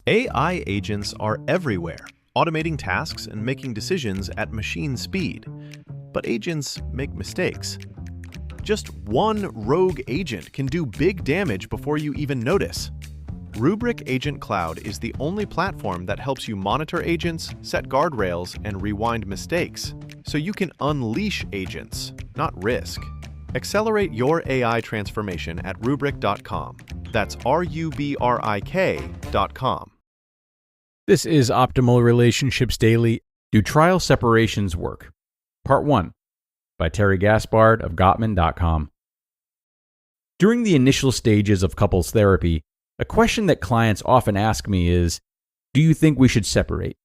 AI agents are everywhere, automating tasks and making decisions at machine speed. But agents make mistakes. Just one rogue agent can do big damage before you even notice. Rubrik Agent Cloud is the only platform that helps you monitor agents, set guardrails, and rewind mistakes, so you can unleash agents, not risk. Accelerate your AI transformation at Rubrik.com. That's RUBRIK.com. This is Optimal Relationships Daily. Do Trial Separations Work? Part 1 by Terry Gaspard of Gottman.com. During the initial stages of couples therapy, a question that clients often ask me is, do you think we should separate?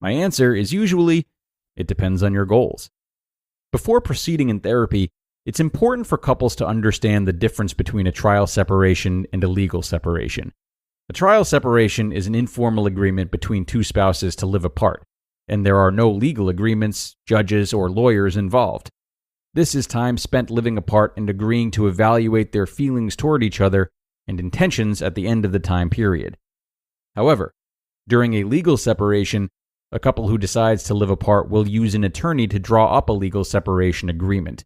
My answer is usually, it depends on your goals. Before proceeding in therapy, it's important for couples to understand the difference between a trial separation and a legal separation. A trial separation is an informal agreement between two spouses to live apart, and there are no legal agreements, judges, or lawyers involved. This is time spent living apart and agreeing to evaluate their feelings toward each other and intentions at the end of the time period. However, during a legal separation, a couple who decides to live apart will use an attorney to draw up a legal separation agreement.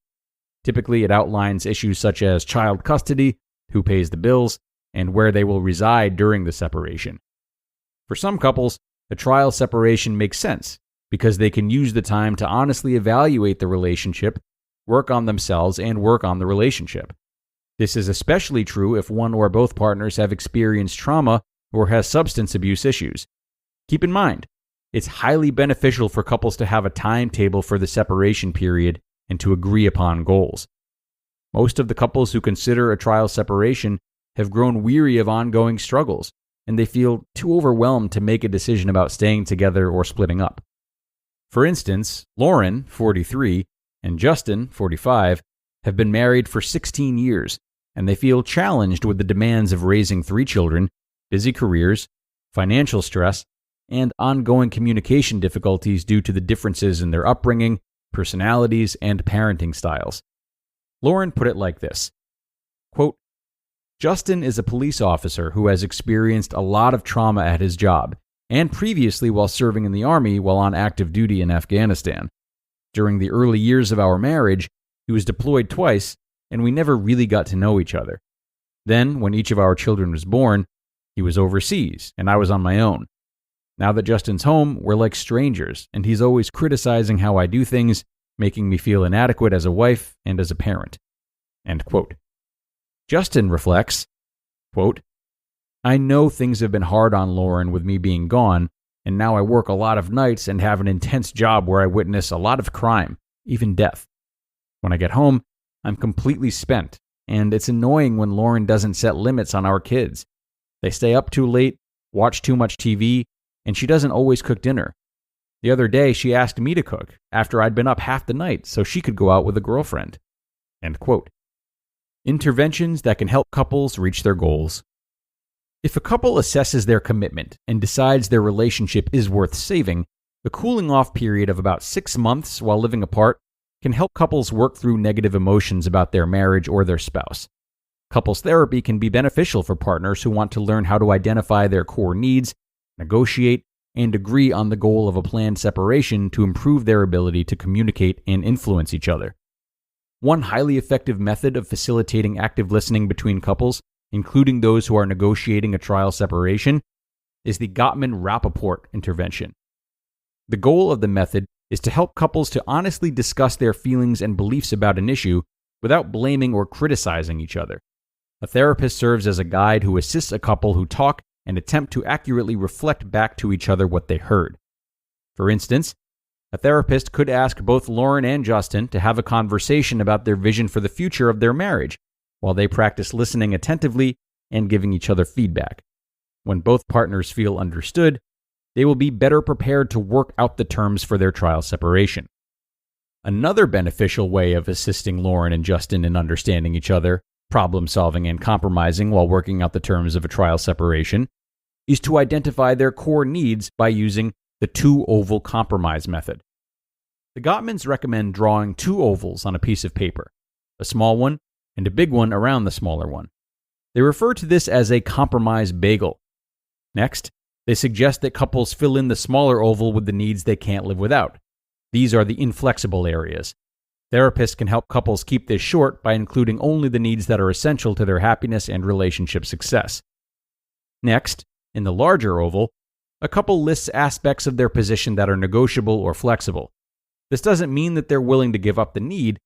Typically, it outlines issues such as child custody, who pays the bills, and where they will reside during the separation. For some couples, a trial separation makes sense because they can use the time to honestly evaluate the relationship, work on themselves, and work on the relationship. This is especially true if one or both partners have experienced trauma or has substance abuse issues. Keep in mind, it's highly beneficial for couples to have a timetable for the separation period and to agree upon goals. Most of the couples who consider a trial separation have grown weary of ongoing struggles, and they feel too overwhelmed to make a decision about staying together or splitting up. For instance, Lauren, 43, and Justin, 45, have been married for 16 years, and they feel challenged with the demands of raising 3 children, busy careers, financial stress, and ongoing communication difficulties due to the differences in their upbringing, personalities, and parenting styles. Lauren put it like this, quote, Justin is a police officer who has experienced a lot of trauma at his job, and previously while serving in the Army while on active duty in Afghanistan. During the early years of our marriage, he was deployed twice, and we never really got to know each other. Then, when each of our children was born, he was overseas, and I was on my own. Now that Justin's home, we're like strangers, and he's always criticizing how I do things, making me feel inadequate as a wife and as a parent. End quote. Justin reflects, quote, I know things have been hard on Lauren with me being gone, and now I work a lot of nights and have an intense job where I witness a lot of crime, even death. When I get home, I'm completely spent, and it's annoying when Lauren doesn't set limits on our kids. They stay up too late, watch too much TV, and she doesn't always cook dinner. The other day, she asked me to cook after I'd been up half the night so she could go out with a girlfriend. End quote. Interventions that can help couples reach their goals. If a couple assesses their commitment and decides their relationship is worth saving, the cooling off period of about 6 months while living apart can help couples work through negative emotions about their marriage or their spouse. Couples therapy can be beneficial for partners who want to learn how to identify their core needs, negotiate, and agree on the goal of a planned separation to improve their ability to communicate and influence each other. One highly effective method of facilitating active listening between couples, including those who are negotiating a trial separation, is the Gottman-Rapoport Intervention. The goal of the method is to help couples to honestly discuss their feelings and beliefs about an issue without blaming or criticizing each other. A therapist serves as a guide who assists a couple who talk and attempt to accurately reflect back to each other what they heard. For instance, a therapist could ask both Lauren and Justin to have a conversation about their vision for the future of their marriage, while they practice listening attentively and giving each other feedback. When both partners feel understood, they will be better prepared to work out the terms for their trial separation. Another beneficial way of assisting Lauren and Justin in understanding each other, problem solving, and compromising while working out the terms of a trial separation is to identify their core needs by using the 2-oval compromise method. The Gottmans recommend drawing 2 ovals on a piece of paper, a small one and a big one around the smaller one. They refer to this as a compromise bagel. Next, They suggest that couples fill in the smaller oval with the needs they can't live without. These are the inflexible areas. Therapists can help couples keep this short by including only the needs that are essential to their happiness and relationship success. Next, in the larger oval, a couple lists aspects of their position that are negotiable or flexible. This doesn't mean that they're willing to give up the need.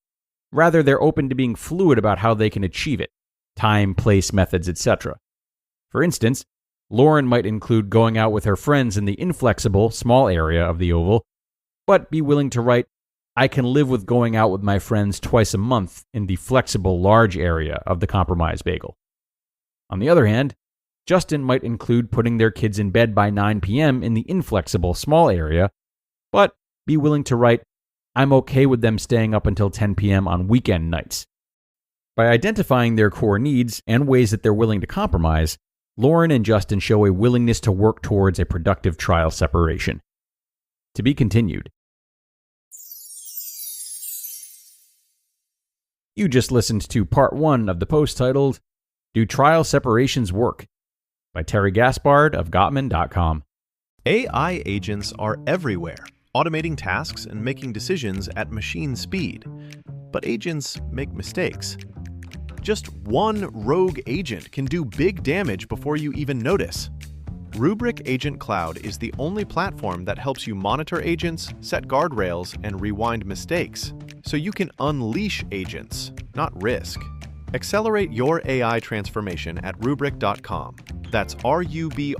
Rather, they're open to being fluid about how they can achieve it: time, place, methods, etc. For instance, Lauren might include going out with her friends in the inflexible, small area of the oval, but be willing to write, "I can live with going out with my friends twice a month" in the flexible, large area of the compromise bagel. On the other hand, Justin might include putting their kids in bed by 9 p.m. in the inflexible, small area, but be willing to write, "I'm okay with them staying up until 10 p.m. on weekend nights." By identifying their core needs and ways that they're willing to compromise, Lauren and Justin show a willingness to work towards a productive trial separation. To be continued. You just listened to part 1 of the post titled, "Do Trial Separations Work?" by Terry Gaspard of Gottman.com. AI agents are everywhere, automating tasks and making decisions at machine speed. But agents make mistakes. Just one rogue agent can do big damage before you even notice. Rubrik Agent Cloud is the only platform that helps you monitor agents, set guardrails, and rewind mistakes, so you can unleash agents, not risk. Accelerate your AI transformation at Rubrik.com. That's RUBRIK.com.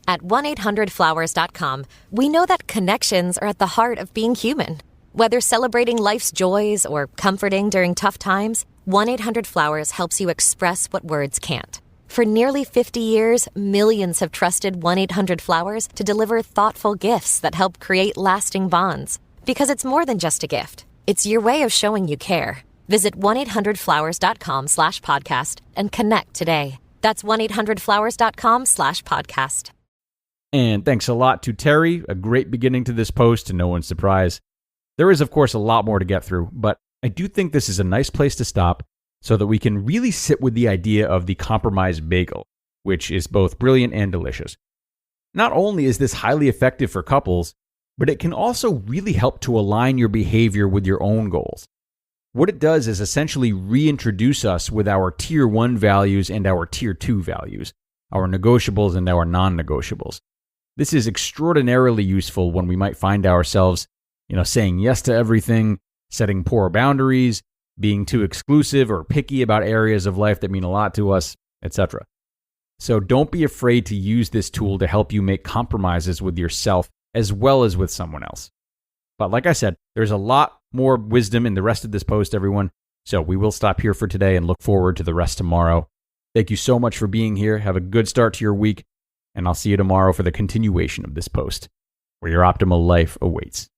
At 1-800-Flowers.com, we know that connections are at the heart of being human. Whether celebrating life's joys or comforting during tough times, 1-800-Flowers helps you express what words can't. For nearly 50 years, millions have trusted 1-800-Flowers to deliver thoughtful gifts that help create lasting bonds. Because it's more than just a gift. It's your way of showing you care. Visit 1-800-Flowers.com/podcast and connect today. That's 1-800-Flowers.com/podcast. And thanks a lot to Terry, a great beginning to this post, to no one's surprise. There is, of course, a lot more to get through, but I do think this is a nice place to stop so that we can really sit with the idea of the compromise bagel, which is both brilliant and delicious. Not only is this highly effective for couples, but it can also really help to align your behavior with your own goals. What it does is essentially reintroduce us with our tier 1 values and our tier 2 values, our negotiables and our non-negotiables. This is extraordinarily useful when we might find ourselves, saying yes to everything, setting poor boundaries, being too exclusive or picky about areas of life that mean a lot to us, etc. So don't be afraid to use this tool to help you make compromises with yourself as well as with someone else. But like I said, there's a lot more wisdom in the rest of this post, everyone. So we will stop here for today and look forward to the rest tomorrow. Thank you so much for being here. Have a good start to your week, and I'll see you tomorrow for the continuation of this post, where your optimal life awaits.